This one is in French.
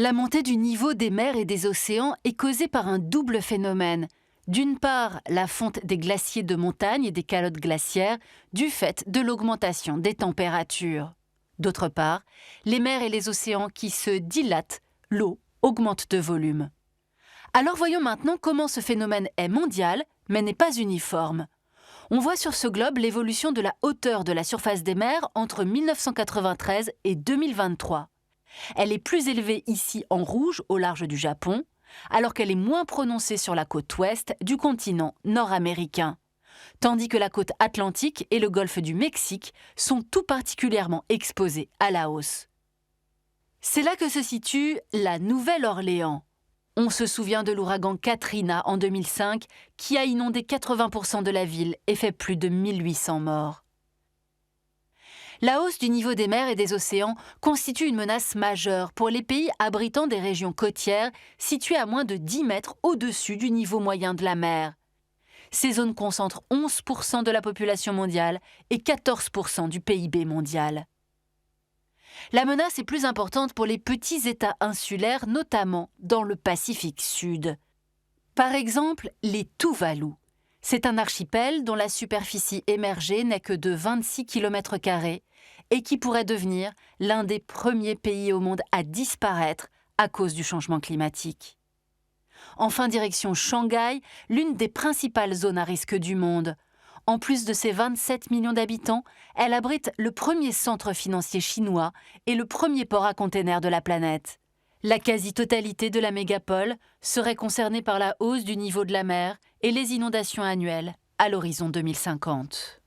La montée du niveau des mers et des océans est causée par un double phénomène. D'une part, la fonte des glaciers de montagne et des calottes glaciaires du fait de l'augmentation des températures. D'autre part, les mers et les océans qui se dilatent, l'eau augmente de volume. Alors voyons maintenant comment ce phénomène est mondial, mais n'est pas uniforme. On voit sur ce globe l'évolution de la hauteur de la surface des mers entre 1993 et 2023. Elle est plus élevée ici en rouge au large du Japon, alors qu'elle est moins prononcée sur la côte ouest du continent nord-américain, tandis que la côte atlantique et le golfe du Mexique sont tout particulièrement exposés à la hausse. C'est là que se situe la Nouvelle-Orléans. On se souvient de l'ouragan Katrina en 2005 qui a inondé 80% de la ville et fait plus de 1800 morts. La hausse du niveau des mers et des océans constitue une menace majeure pour les pays abritant des régions côtières situées à moins de 10 mètres au-dessus du niveau moyen de la mer. Ces zones concentrent 11% de la population mondiale et 14% du PIB mondial. La menace est plus importante pour les petits États insulaires, notamment dans le Pacifique Sud. Par exemple, les Tuvalu. C'est un archipel dont la superficie émergée n'est que de 26 km² et qui pourrait devenir l'un des premiers pays au monde à disparaître à cause du changement climatique. Enfin, direction Shanghai, l'une des principales zones à risque du monde. En plus de ses 27 millions d'habitants, elle abrite le premier centre financier chinois et le premier port à containers de la planète. La quasi-totalité de la mégapole serait concernée par la hausse du niveau de la mer et les inondations annuelles à l'horizon 2050.